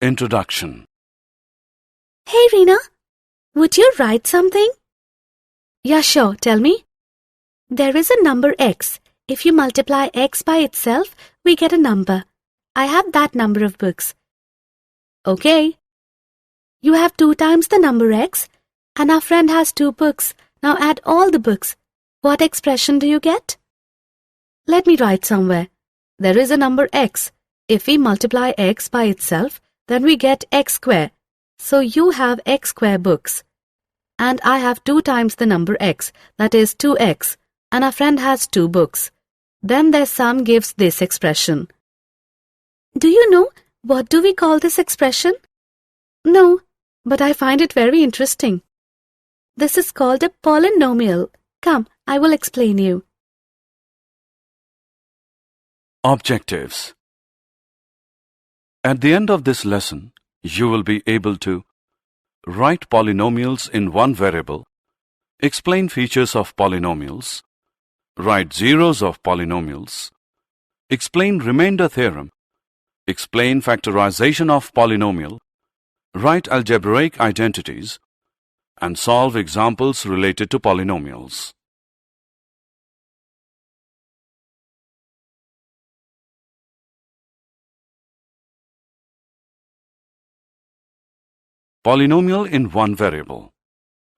Introduction. Hey Reena, would you write something? Yeah, sure, tell me. There is a number x. If you multiply x by itself, we get a number. I have that number of books. Okay. You have 2 times the number x, and our friend has 2 books. Now add all the books. What expression do you get? Let me write somewhere. There is a number x. If we multiply x by itself, then we get x square. So you have x square books. And I have 2 times the number x, that is 2x, and our friend has 2 books. Then their sum gives this expression. Do you know what do we call this expression? No, but I find it very interesting. This is called a polynomial. Come, I will explain you. Objectives. At the end of this lesson, you will be able to write polynomials in one variable, explain features of polynomials, write zeros of polynomials, explain remainder theorem, explain factorization of polynomial, write algebraic identities, and solve examples related to polynomials. Polynomial in one variable.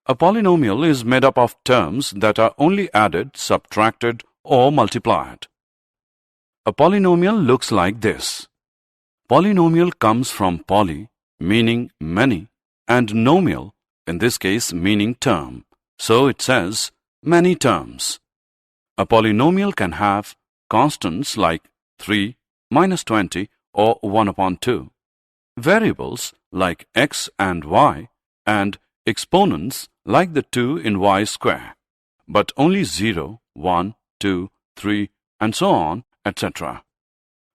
A polynomial is made up of terms that are only added, subtracted, or multiplied. A polynomial looks like this. Polynomial comes from poly, meaning many, and nomial, in this case meaning term. So it says many terms. A polynomial can have constants like 3, -20, or 1/2, variables like x and y, and exponents like the 2 in y square, but only 0, 1, 2, 3, and so on, etc.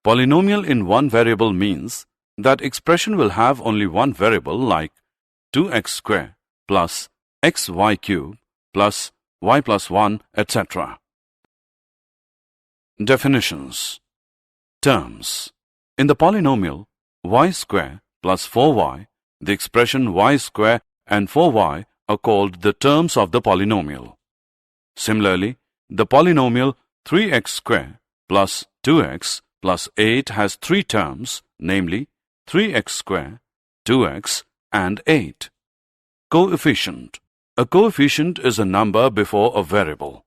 Polynomial in one variable means that expression will have only one variable like 2x square plus xy cube plus y plus 1, etc. Definitions. Terms. In the polynomial y square plus 4y, the expression y square and 4y are called the terms of the polynomial. Similarly, the polynomial 3x square plus 2x plus 8 has 3 terms, namely 3x square, 2x, and 8. Coefficient. A coefficient is a number before a variable.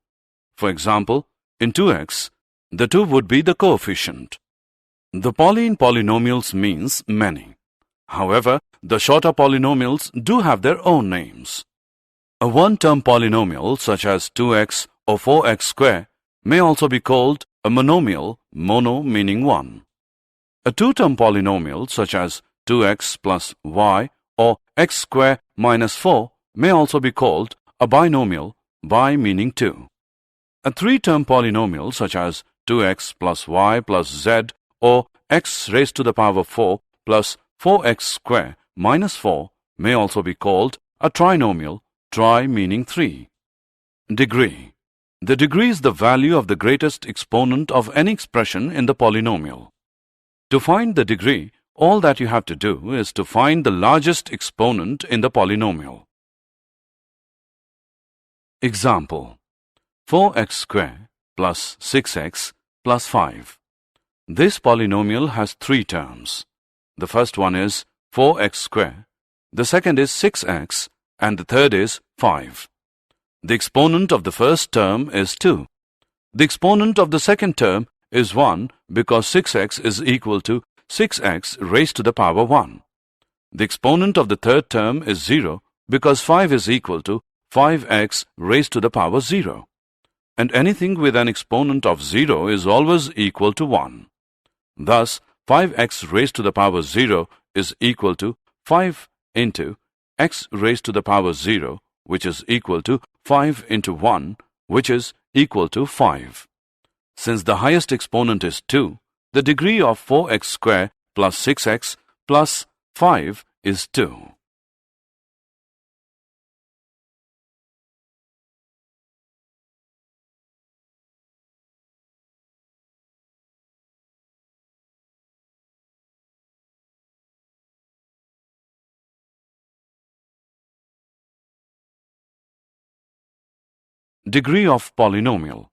For example, in 2x, the 2 would be the coefficient. The poly in polynomials means many. However, the shorter polynomials do have their own names. A one-term polynomial such as 2x or 4x square may also be called a monomial, mono meaning one. A two-term polynomial such as 2x plus y or x square minus 4 may also be called a binomial, bi meaning 2. A three-term polynomial such as 2x plus y plus z or x raised to the power 4 plus 4x square minus 4 may also be called a trinomial, tri meaning 3. Degree. The degree is the value of the greatest exponent of any expression in the polynomial. To find the degree, all that you have to do is to find the largest exponent in the polynomial. Example. 4x square plus 6x plus 5. This polynomial has 3 terms. The first one is 4x square, the second is 6x, and the third is 5. The exponent of the first term is 2. The exponent of the second term is 1 because 6x is equal to 6x raised to the power 1. The exponent of the third term is 0 because 5 is equal to 5x raised to the power 0. And anything with an exponent of 0 is always equal to 1. Thus, 5x raised to the power 0 is equal to 5 into x raised to the power 0, which is equal to 5 into 1, which is equal to 5. Since the highest exponent is 2, the degree of 4x square plus 6x plus 5 is 2. Degree of polynomial.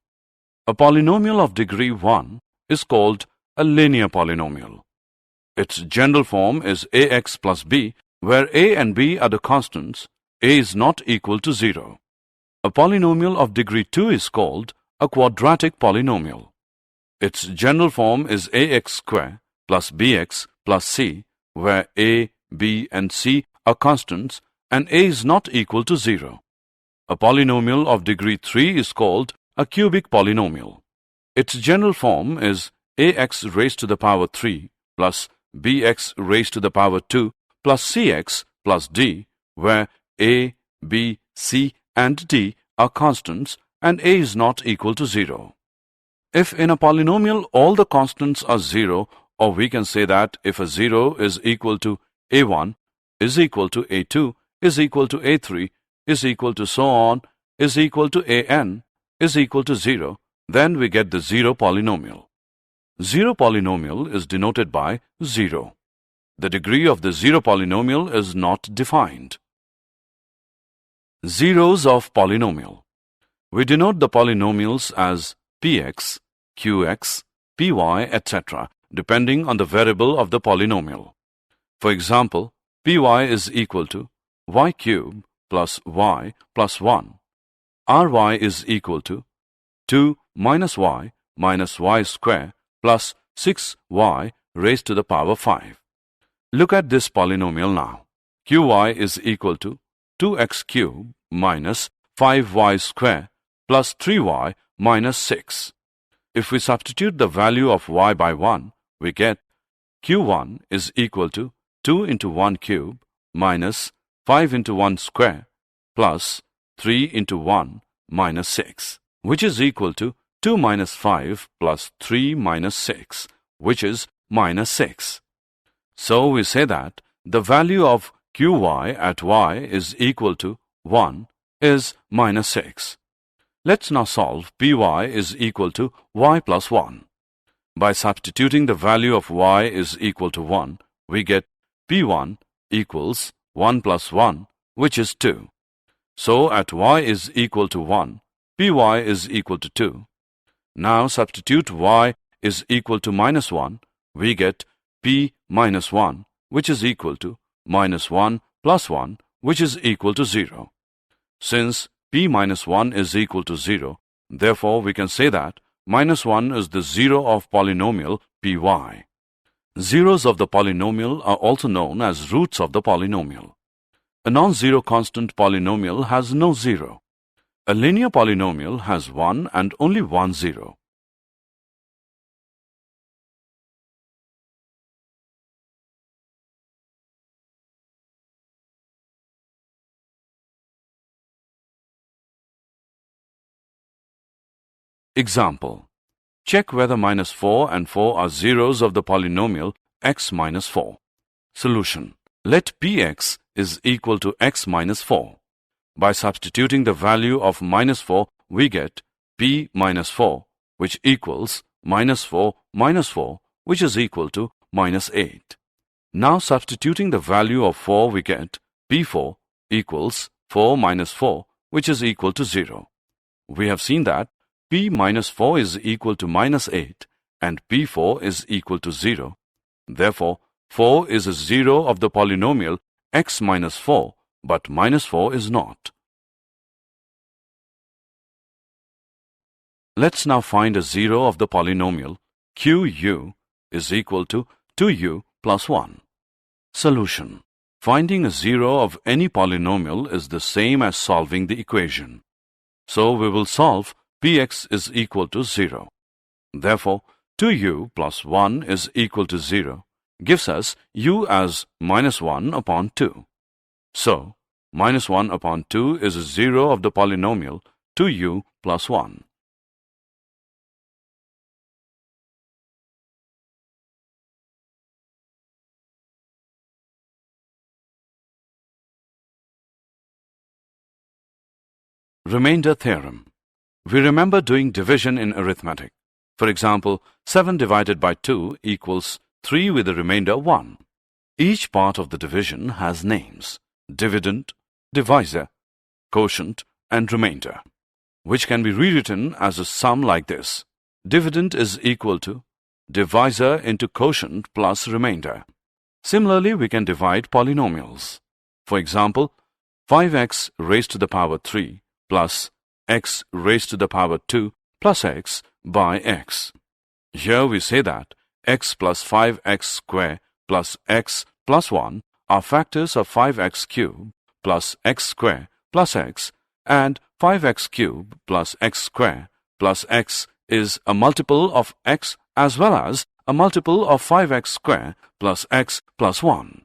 A polynomial of degree 1 is called a linear polynomial. Its general form is ax plus b, where a and b are the constants. A is not equal to 0. A polynomial of degree 2 is called a quadratic polynomial. Its general form is ax square plus bx plus c, where a, b and c are constants and a is not equal to 0. A polynomial of degree 3 is called a cubic polynomial. Its general form is ax raised to the power 3 plus bx raised to the power 2 plus cx plus d, where a, b, c and d are constants and a is not equal to 0. If in a polynomial all the constants are 0, or we can say that if a 0 is equal to a1, is equal to a2, is equal to a3, is equal to so on, is equal to an, is equal to 0, then we get the zero polynomial. Zero polynomial is denoted by 0. The degree of the zero polynomial is not defined. Zeros of polynomial. We denote the polynomials as px, qx, py, etc. depending on the variable of the polynomial. For example, py is equal to y cube plus y plus 1. ry is equal to 2 minus y square plus 6y raised to the power 5. Look at this polynomial now. Qy is equal to 2x cube minus 5y square plus 3y minus 6. If we substitute the value of y by 1, we get q1 is equal to 2 into 1 cube minus 5 into 1 square plus 3 into 1 minus 6, which is equal to 2 minus 5 plus 3 minus 6, which is minus 6. So we say that the value of qy at y is equal to 1 is minus 6. Let's now solve py is equal to y plus 1. By substituting the value of y is equal to 1, we get p1 equals 1 plus 1, which is 2. So at y is equal to 1, py is equal to 2. Now substitute y is equal to minus 1, we get p minus 1, which is equal to minus 1 plus 1, which is equal to 0. Since p minus 1 is equal to 0, therefore we can say that minus 1 is the zero of polynomial py. Zeros of the polynomial are also known as roots of the polynomial. A non-zero constant polynomial has no zero. A linear polynomial has one and only one zero. Example. Check whether minus 4 and 4 are zeros of the polynomial x minus 4. Solution. Let px is equal to x minus 4. By substituting the value of minus 4, we get p minus 4, which equals minus 4 minus 4, which is equal to minus 8. Now substituting the value of 4, we get p4 equals 4 minus 4, which is equal to 0. We have seen that p minus 4 is equal to minus 8 and p4 is equal to 0. Therefore, 4 is a zero of the polynomial x minus 4, but minus 4 is not. Let's now find a zero of the polynomial qu is equal to 2u plus 1. Solution. Finding a zero of any polynomial is the same as solving the equation. So we will solve px is equal to 0. Therefore, 2u plus 1 is equal to 0 gives us u as minus 1 upon 2. So, minus 1 upon 2 is a zero of the polynomial 2u plus 1. Remainder theorem. We remember doing division in arithmetic. For example, 7 divided by 2 equals 3 with the remainder 1. Each part of the division has names: dividend, divisor, quotient, and remainder. which can be rewritten as a sum like this. Dividend is equal to divisor into quotient plus remainder. Similarly, we can divide polynomials. For example, 5x raised to the power 3 plus x raised to the power 2 plus x by x. Here we say that x plus 5x square plus x plus 1 are factors of 5x cube plus x square plus x, and 5x cube plus x square plus x is a multiple of x as well as a multiple of 5x square plus x plus 1.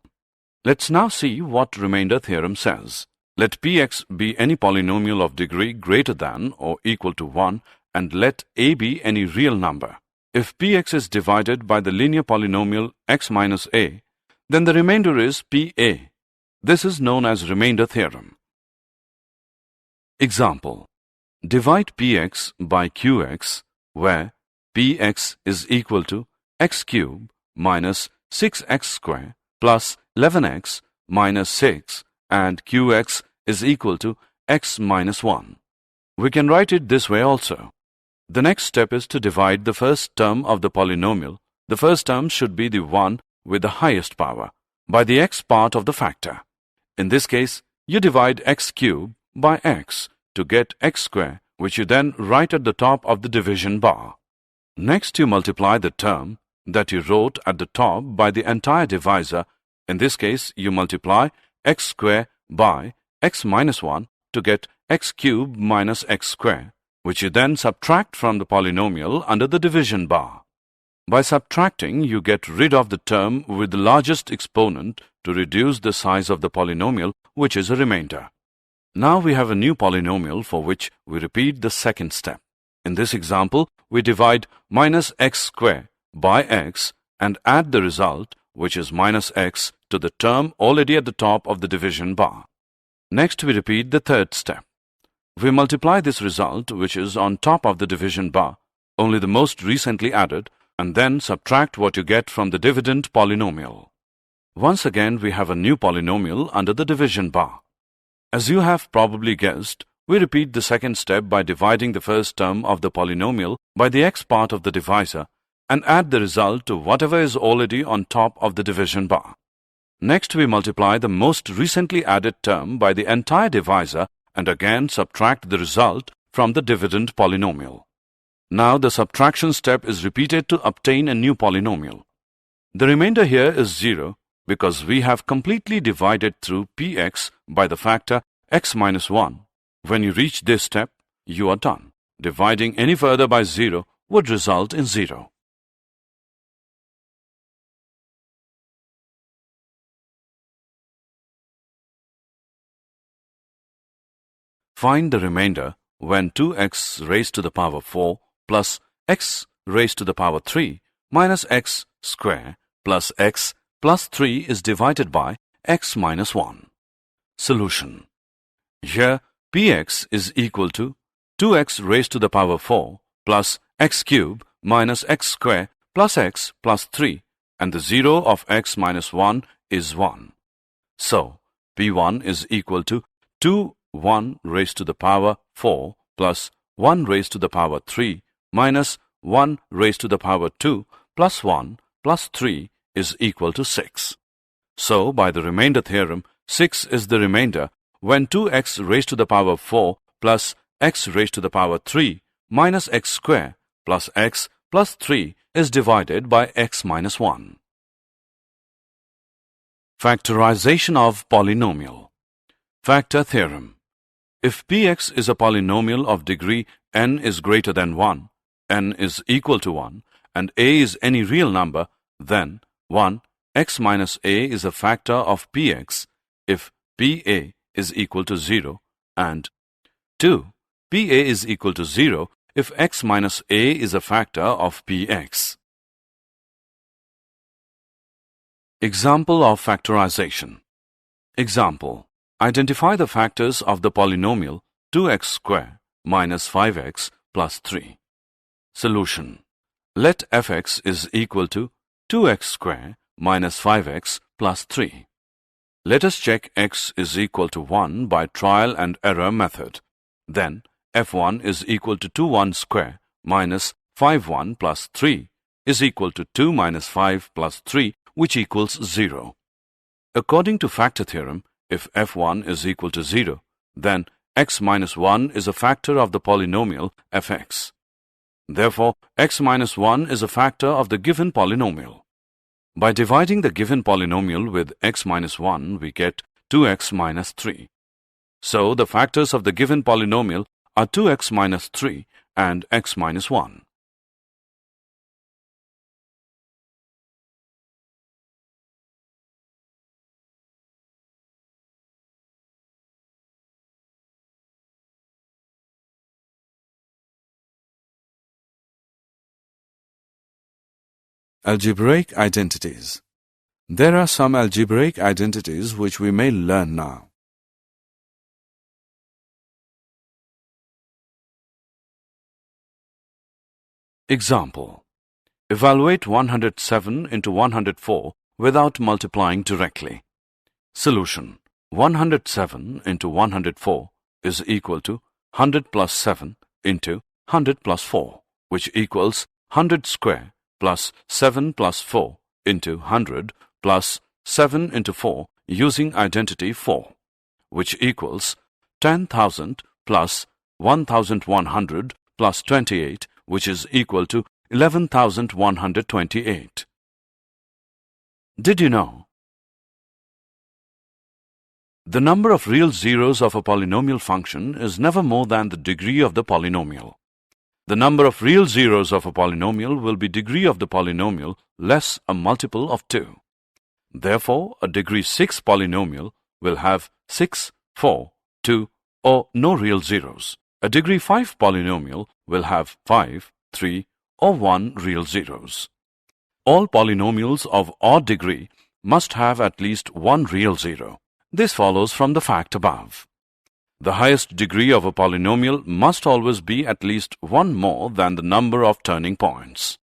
Let's now see what remainder theorem says. Let px be any polynomial of degree greater than or equal to 1 and let a be any real number. If px is divided by the linear polynomial x minus a, then the remainder is pa. This is known as remainder theorem. Example: divide px by qx, where px is equal to x cube minus 6x square plus 11x minus 6 and qx is equal to x minus 1. We can write it this way also. The next step is to divide the first term of the polynomial. The first term should be the one with the highest power by the x part of the factor. In this case, you divide x cube by x to get x square, which you then write at the top of the division bar. Next, you multiply the term that you wrote at the top by the entire divisor. In this case, you multiply x square by x minus 1 to get x cube minus x square, which you then subtract from the polynomial under the division bar. By subtracting, you get rid of the term with the largest exponent to reduce the size of the polynomial, which is a remainder. Now we have a new polynomial for which we repeat the second step. In this example, we divide minus x square by x and add the result, which is minus x, to the term already at the top of the division bar. Next, we repeat the third step. We multiply this result, which is on top of the division bar, only the most recently added, and then subtract what you get from the dividend polynomial. Once again, we have a new polynomial under the division bar. As you have probably guessed, we repeat the second step by dividing the first term of the polynomial by the x part of the divisor and add the result to whatever is already on top of the division bar. Next, we multiply the most recently added term by the entire divisor and again subtract the result from the dividend polynomial. Now the subtraction step is repeated to obtain a new polynomial. The remainder here is 0 because we have completely divided through px by the factor x minus 1. When you reach this step, you are done. Dividing any further by 0 would result in 0. Find the remainder when 2x raised to the power 4 plus x raised to the power 3 minus x square plus x plus 3 is divided by x minus 1. Solution. Here, px is equal to 2x raised to the power 4 plus x cube minus x square plus x plus 3, and the 0 of x minus 1 is 1. So, p1 is equal to 1 raised to the power 4 plus 1 raised to the power 3 minus 1 raised to the power 2 plus 1 plus 3 is equal to 6. So, by the remainder theorem, 6 is the remainder when 2x raised to the power 4 plus x raised to the power 3 minus x square plus x plus 3 is divided by x minus 1. Factorization of polynomial. Factor theorem. If px is a polynomial of degree n is greater than 1, n is equal to 1, and a is any real number, then 1, x minus a is a factor of px if pa is equal to 0, and 2, pa is equal to 0 if x minus a is a factor of px. Example of factorization. Example. Identify the factors of the polynomial 2x square minus 5x plus 3. Solution. Let fx is equal to 2x square minus 5x plus 3. Let us check x is equal to 1 by trial and error method. Then f1 is equal to 2 1 square minus 5 1 plus 3 is equal to 2 minus 5 plus 3, which equals 0. According to factor theorem, if f1 is equal to 0, then x minus 1 is a factor of the polynomial fx. Therefore, x minus 1 is a factor of the given polynomial. By dividing the given polynomial with x minus 1, we get 2x minus 3. So, the factors of the given polynomial are 2x minus 3 and x minus 1. Algebraic identities. There are some algebraic identities which we may learn now. Example. Evaluate 107 into 104 without multiplying directly. Solution. 107 into 104 is equal to 100 plus 7 into 100 plus 4, which equals 100 square plus 7 plus 4 into 100 plus 7 into 4 using identity 4, which equals 10,000 plus 1,100 plus 28, which is equal to 11,128. Did you know? The number of real zeros of a polynomial function is never more than the degree of the polynomial. The number of real zeros of a polynomial will be degree of the polynomial less a multiple of 2. Therefore, a degree 6 polynomial will have 6, 4, 2, or no real zeros. A degree 5 polynomial will have 5, 3, or 1 real zeros. All polynomials of odd degree must have at least one real zero. This follows from the fact above. The highest degree of a polynomial must always be at least one more than the number of turning points.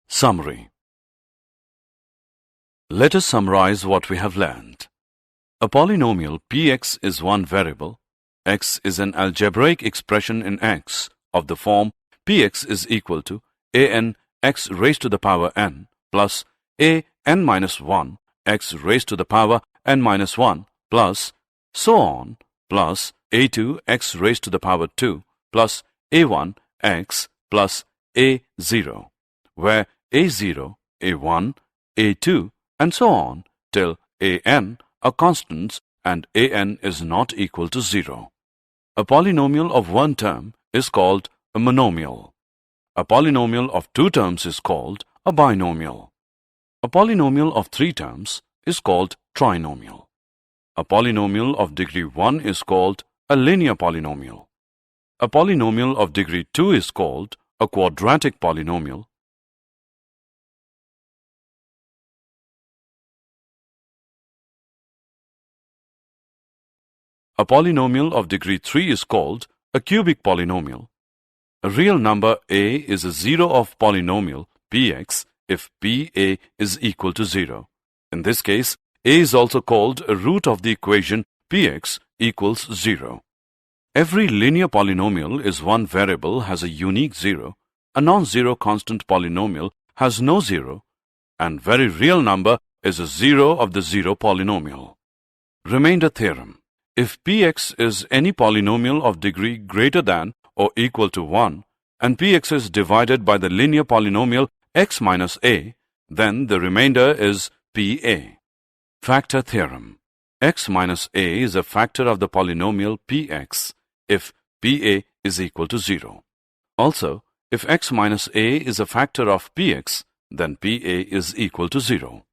Summary. Let us summarize what we have learned. A polynomial px is one variable. X is an algebraic expression in X of the form px is equal to an x raised to the power n plus a n minus 1 x raised to the power n minus 1 plus so on plus a2 x raised to the power 2 plus a1 x plus a0, where a0, a1, a2 and so on till an are constants and an is not equal to 0. A polynomial of one term is called a monomial. A polynomial of two terms is called a binomial. A polynomial of three terms is called trinomial. A polynomial of degree 1 is called a linear polynomial. A polynomial of degree 2 is called a quadratic polynomial. A polynomial of degree 3 is called a cubic polynomial. A real number a is a zero of polynomial px if pa is equal to 0. In this case, a is also called a root of the equation px equals 0. Every linear polynomial is one variable has a unique zero, a non-zero constant polynomial has no zero, and very real number is a zero of the zero polynomial. Remainder theorem. If px is any polynomial of degree greater than or equal to 1, and px is divided by the linear polynomial x minus a, then the remainder is pa. Factor theorem. X minus a is a factor of the polynomial px if pa is equal to 0. Also, if x minus a is a factor of px, then pa is equal to 0.